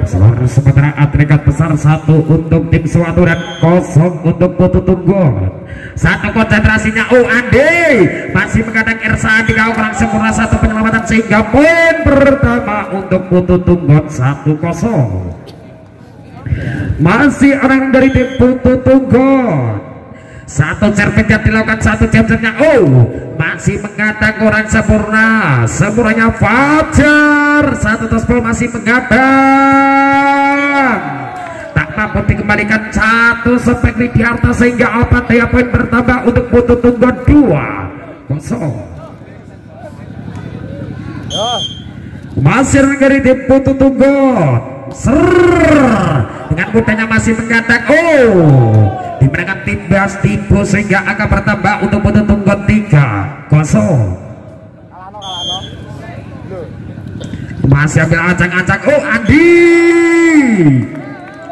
sementara agregat besar 1 untuk tim Suatu dan 0 untuk Putu Tunggon. 1 konsentrasinya Andi masih mengadang Irsa Andika kurang sempurna 1 penyelamatan sehingga poin pertama untuk Putu Tunggon 1-0. Masih orang dari tim Putu Tunggon. 1 servisnya dilakukan 1 jam-jamnya masih mengadang kurang sempurna, sempurnanya Fajar 1 tospol masih mengadang tak mampu dikembalikan 1 spek di harta sehingga apa daya poin bertambah untuk Putu Tunggon 2-0. Masih dari tim Putu Tunggon dengan mudahnya masih mengadang dimenangkan tim Bas Tibo sehingga angka bertambah untuk Putu Tunggon 3-0. Masih ambil ancang-ancang Andi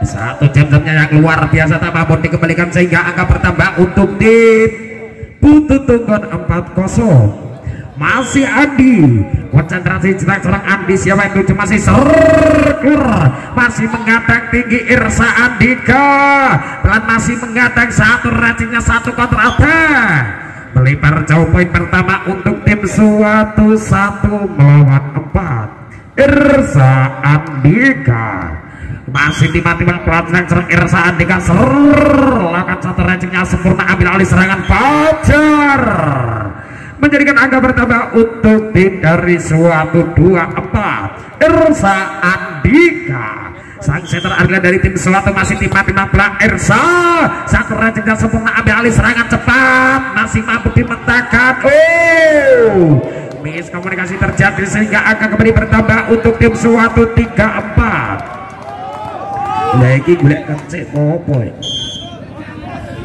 1 jam-jamnya yang luar biasa tak mampu dikembalikan sehingga angka bertambah untuk tim Putu Tunggon 4-0. Masih Andi konsentrasi jenak serang Andi siapa yang tuju masih masih mengadang tinggi Irsa Andika pelan masih mengadang 1 racingnya 1 counter attack melebar jauh poin pertama untuk tim Suatu 1 melawan 4 Irsa Andika masih tiba-tiba pelan serang Irsa Andika lakukan 1 racingnya sempurna ambil alih serangan Fajar menjadikan angka bertambah untuk tim dari Suatu 2-4 Irsa Andika. Sang center adalah dari tim Suatu masih tiba-tiba belakang Irsa 1 racingnya sempurna ambil alih serangan cepat masih mampu dimentahkan miskomunikasi terjadi sehingga angka kembali bertambah untuk tim Suatu 3-4 lagi gue kecil popoy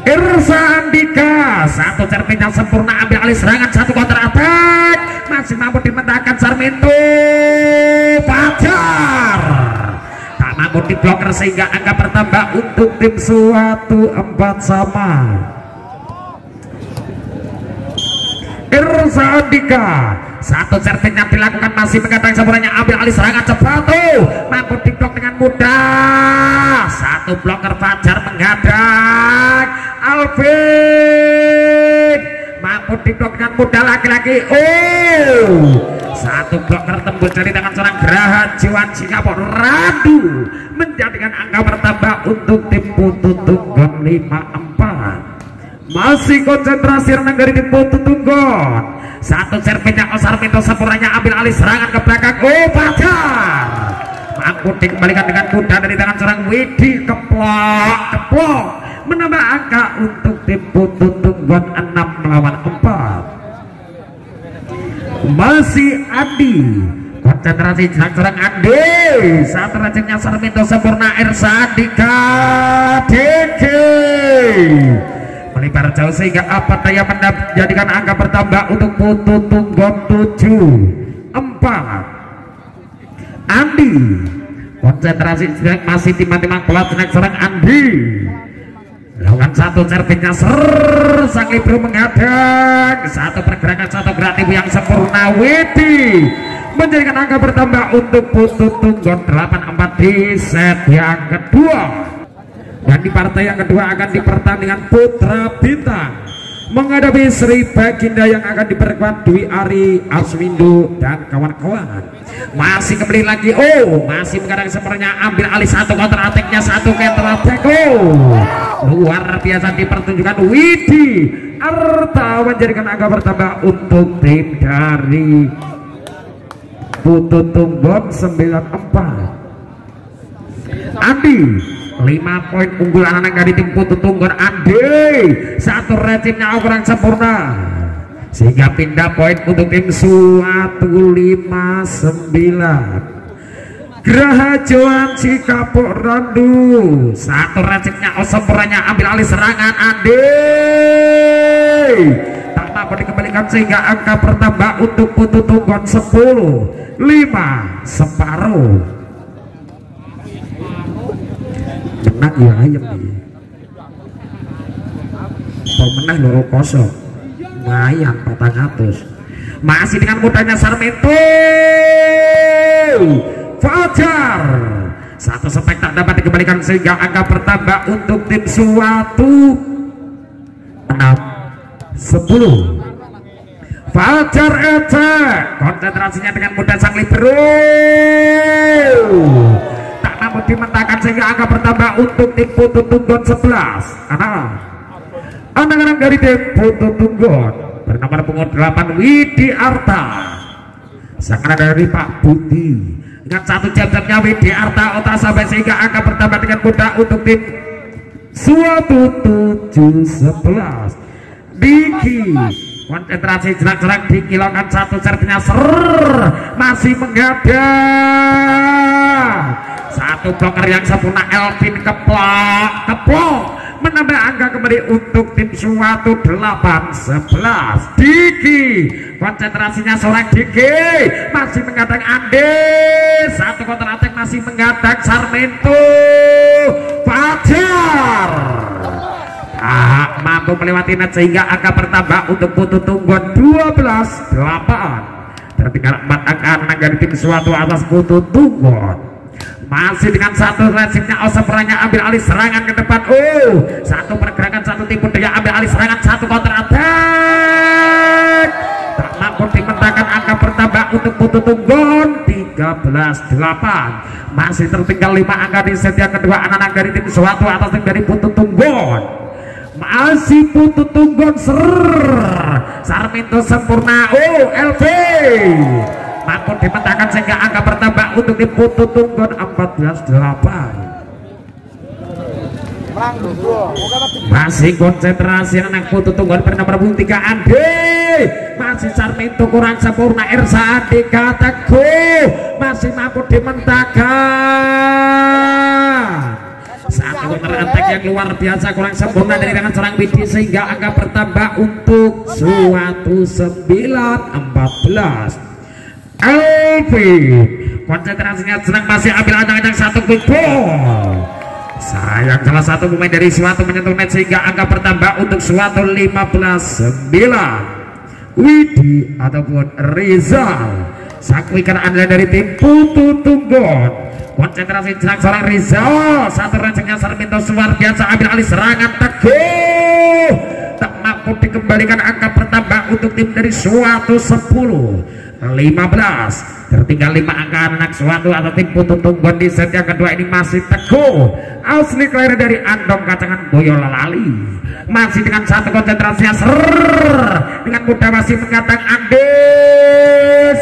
Irsa Andika 1 cerminnya sempurna ambil alih serangan 1 counter attack masih mampu dimentahkan Sarmento Fajar tak mampu diblokir sehingga angka bertambah untuk tim Suatu 4 sama. Irsa Andika 1 cerminnya dilakukan masih mengadang sempurnanya ambil alih serangan cepat mampu diblok dengan mudah 1 bloker Fajar menghadang Alvin mampu diblok dengan mudah lagi-lagi 1 bloker tembus dari tangan seorang Geraha Jiwan Singapura Radu menjadikan angka bertambah untuk tim Putu Tunggon 5-4. Masih konsentrasi renang dari tim Putu Tunggon 1 servisnya Sarmento sempurnanya ambil alih serangan ke belakang Fajar mampu dikembalikan dengan mudah dari tangan seorang Widi keplok menambah angka untuk tim Putu Tunggon 6 melawan 4. Masih Andi konsentrasi jenak serang Andi 1 racingnya Sarmento sempurna Irsa Andika DG melebar jauh sehingga apa daya menjadikan angka bertambah untuk Putu Tunggon 7-4. Andi konsentrasi masih timang-timang pelat jenak serang Andi lakukan 1 servisnya sang libero menghadang 1 pergerakan 1 kreatif yang sempurna Widi menjadikan angka bertambah untuk Putu Tunggon 8-4 di set yang kedua. Dan di partai yang kedua akan dipertandingkan Putra Bintang menghadapi Sri Baginda yang akan diperkuat Dwi Ari Arswindo dan kawan-kawan. Masih kembali lagi masih mengadang sepertinya ambil alih 1 counter attack-nya 1 counter attack luar biasa dipertunjukkan Widi Arta menjadikan angka bertambah untuk tim dari Putu Tunggon 9-4. Andi 5 poin unggulan anak dari tim Putu Tunggon. Andi 1 racingnya kurang sempurna sehingga pindah poin untuk tim Suatu 5-9. Geraha Joan Sikapuk Randu 1 racingnya sempurnanya ambil alih serangan Andi tak mampu dikembalikan sehingga angka bertambah untuk Putu Tunggon 10-5 separuh. Menang ya ayam nih pemenang loro kosong lumayan 400. Masih dengan mudahnya Sarmento Fajar 1 Satu setek tak dapat dikembalikan sehingga angka bertambah untuk tim Suatu 6 10. Fajar Ece konsentrasinya dengan mudah sang libero tak mampu dimentahkan sehingga angka bertambah untuk tim Putu Tunggon 11. Anak-anak dari tim Putu Tunggon bernomor punggung 8 Widi Arta, sang anak dari Pak Budi dengan satu jam-jamnya Widi Arta otak sampai sehingga angka bertambah dengan mudah untuk tim Suatu 7-11. Diki konsentrasi jerak-jerak dikilaukan satu servisnya masih menghadang satu bloker yang sempurna Elvin keplok menambah angka kembali untuk tim Suatu 8-11. Diki konsentrasinya seorang Diki masih menghadang Ande, satu counter attack masih menghadang Sarmento. Fajar mampu melewati net sehingga angka bertambah untuk Putu Tunggon 12-8. Tertinggal 4 angka dari tim Suatu atas Putu Tunggon. Masih dengan satu resipnya Oseperanya ambil alih serangan ke depan. Satu pergerakan satu tipu daya ambil alih serangan, satu counter attack tak mampu dimentahkan. Angka bertambah untuk Putu Tunggon 13-8. Masih tertinggal 5 angka di set yang kedua. Anak-anak dari tim Suatu atas tim dari Putu Tunggon. Masih Putu Tunggon Sarmento sempurna LV mampu dimentahkan sehingga angka bertambah untuk tim Putu Tunggon 14-8. Masih konsentrasi anak Putu Tunggon bernomor 3 Ande, masih Sarmento kurang sempurna. Irsa Andika Teguh masih mampu dimentahkan. Satu counter attack yang luar biasa kurang sempurna dari tangan serang Widi sehingga angka bertambah untuk Suatu 9-14. Elvin konsentrasinya senang masih ambil ancang-ancang satu quick ball. Sayang salah satu pemain dari Suatu menyentuh net sehingga angka bertambah untuk Suatu 15-9. Widi ataupun Rizal sang wicket andalan dari tim Putu Tunggon. Konsentrasi jenak seorang Rizal, satu rancangnya Sarmento luar biasa ambil alih serangan Teguh tak mampu dikembalikan. Angka bertambah untuk tim dari Suatu 10-15. Tertinggal 5 angka anak Suatu atau tim Putu Tunggon di set yang kedua ini. Masih Teguh asli kelahiran dari Andong Kacangan Boyolali, masih dengan satu konsentrasinya dengan mudah masih mengatakan Ande,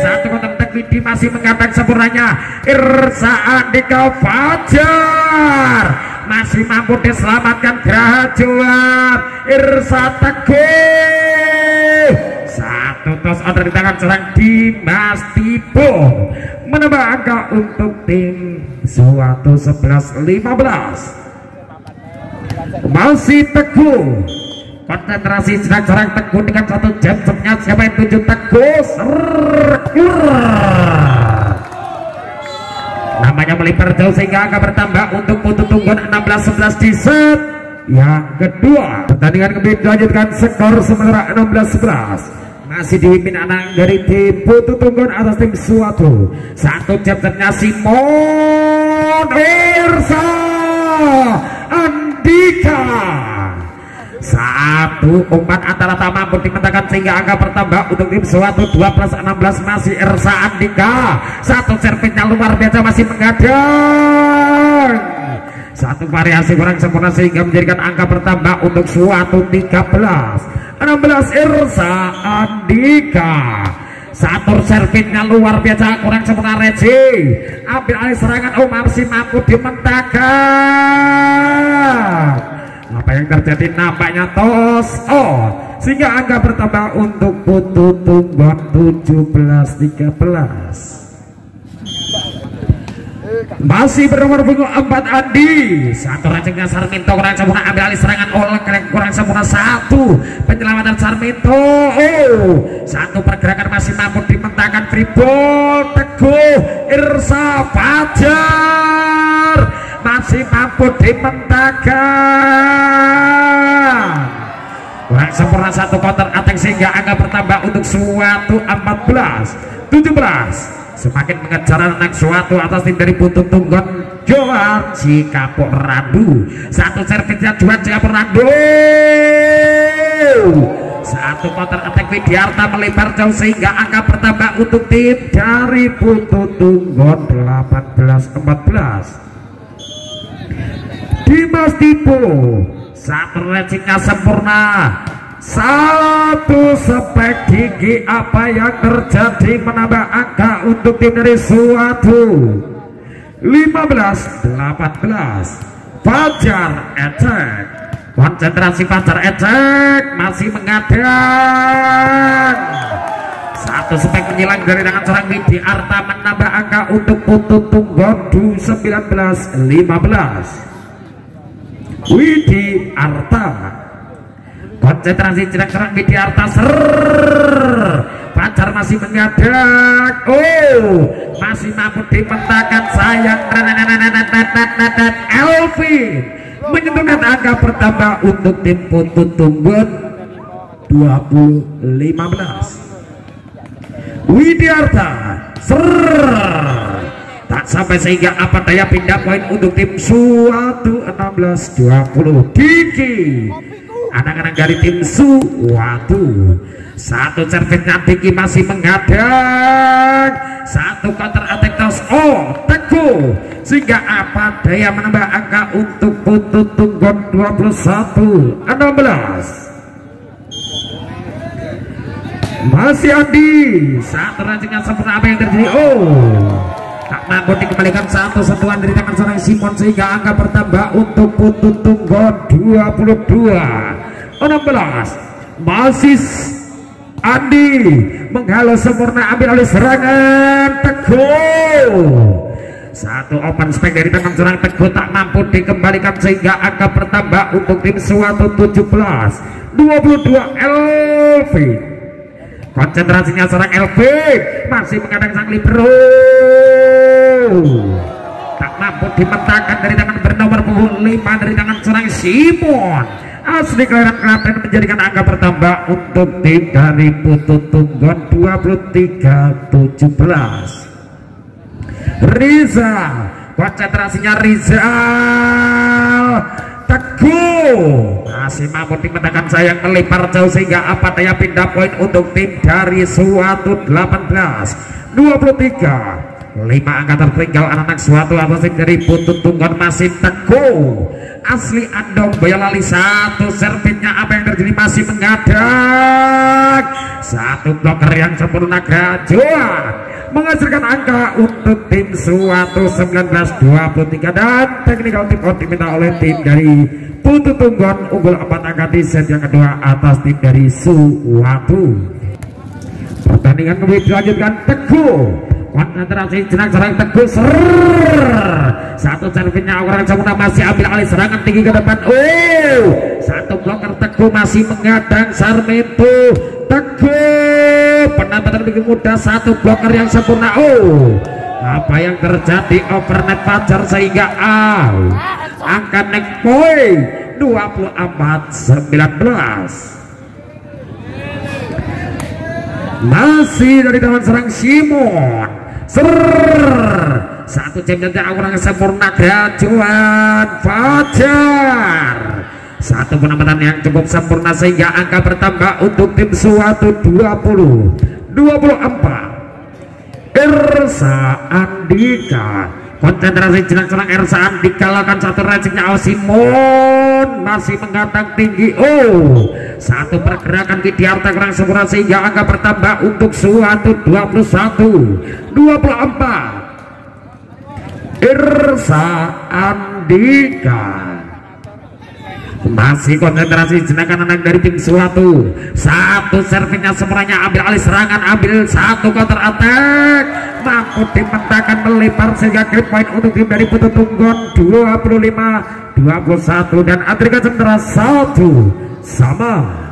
satu kontak Widi masih mengatakan sempurnanya Irsa Andika. Fajar masih mampu diselamatkan Graha Joan. Irsa Teguh satu tos order di tangan serang Dimas Tibo menambah angka untuk tim Suatu 11-15. Masih Teguh konsentrasi serang Teguh dengan satu jam-jamnya. Siapa yang tuju Teguh namanya melipar jauh sehingga angka bertambah untuk Putu Tunggon 16-11 di set yang kedua. Pertandingan kembali dilanjutkan skor sementara 16-11. Masih dipimpin anak dari tim Putu Tunggon atas tim Suatu. Satu jam-jamnya Simon Irsa Andika. Satu umpan antara tak mampu dimentahkan sehingga angka bertambah untuk tim Suatu 12-16. Masih Irsa Andika, satu servisnya luar biasa masih menghadang, satu variasi kurang sempurna sehingga menjadikan angka bertambah untuk Suatu 13-16. Irsa Andika, satu servisnya luar biasa kurang sempurna. Reci ambil alih serangan masih mampu dimentahkan. Apa yang terjadi nampaknya tos sehingga angka bertambah untuk Putu Tunggon 17-13. Masih bernomor punggung 4 Andi, satu rancangnya Sarmento kurang sempurna ambil alih serangan kurang sempurna. Satu penyelamatan Sarmento, satu pergerakan masih mampu dimentahkan. Free ball Teguh. Irsa Fajar masih mampu dimentahkan. Kurang sempurna satu counter attack sehingga angka bertambah untuk Suatu 14-17. semakin mengejar anak suatu atas tim dari Putu Tunggon Joar Cikapuk Randu. Satu servisnya Joar Cikapuk Randu, satu counter attack Widiarta melebar jauh sehingga angka bertambah untuk tim dari Putu Tunggon 18-14. Dimas Tipo satu racingnya sempurna, satu spek gigi. Apa yang terjadi menambah angka untuk tim dari Suatu 15-18. Fajar Attack, konsentrasi Fajar Attack masih mengadang. Satu spek menyilang dari tangan seorang Widiarta menambah angka untuk Putu Tunggon 19-15. Widiarta konsentrasi jenak serang Widiarta, Fajar masih mengadang. Masih mampu dipetakan, sayang Elvin menyentuhkan angka bertambah untuk tim Putu Tunggon 20-15. Widiarta tak sampai sehingga apa daya pindah poin untuk tim Suatu 16-20. Diki anak-anak dari tim Suatu, satu servisnya Diki masih menghadang, satu counter attack toss Teguh sehingga apa daya menambah angka untuk Putu Tunggon 21-16. Masih Andi, satu rancingnya sempurna. Apa yang terjadi? Tak mampu dikembalikan satu sentuhan dari tangan seorang Simon sehingga angka bertambah untuk Putu Tunggon 22-16. Masih Andi menghalau sempurna, ambil oleh serangan Teguh. Satu open spek dari tangan seorang Teguh tak mampu dikembalikan sehingga angka bertambah untuk tim Suatu 17-22. Elvin, konsentrasinya seorang Elvin masih mengadang sang libero, tak mampu dimentakan dari tangan bernomor punggung 5 dari tangan seorang Simon. Asli kelahiran Klaten menjadikan angka bertambah untuk tim dari Putu Tunggon 23-17. Riza, konsentrasinya Rizal. Teguh masih mampu dimentakan, sayang melebar jauh sehingga apa daya pindah poin untuk tim dari Suatu 18-23. 5 angka tertinggal anak-anak Suatu atas tim dari Putu Tunggon masih Teguh. Asli Andong Boyolali, satu servisnya apa yang terjadi masih mengadang, satu bloker yang sempurna Joa menghasilkan angka untuk tim Suatu 19-23. Dan technical tip out diminta oleh tim dari Putu Tunggon unggul 4 angka di set yang kedua atas tim dari Suatu. Pertandingan kembali dilanjutkan. Teguh konsentrasi jenak serang Teguh, satu servisnya orang sempurna masih ambil alih serangan tinggi ke depan. Satu bloker Teguh masih mengadang Sarmento. Teguh penampilan lebih mudah, satu bloker yang sempurna. Apa yang terjadi? Overnet Fajar sehingga angka neck point 24-19. Masih dari tangan serang Simon, satu jam-jamnya orang sempurna Grajuan Fajar, satu penampilan yang cukup sempurna sehingga angka bertambah untuk tim Suatu 20-24. Ersa Andika, konsentrasi jenak serang Ersa Andika lakukan satu racingnya Simon masih mengadang tinggi. Satu pergerakan Widiarta kurang sempurna sehingga angka bertambah untuk Suatu 21-24. Ersa Andika masih konsentrasi jenakan anak dari tim Suatu, satu servisnya semuanya ambil alih serangan, ambil satu counter attack mampu dimentakan melebar sehingga game point untuk tim dari Putu Tunggon 25-21. Dan Adrika Cendera 1-1.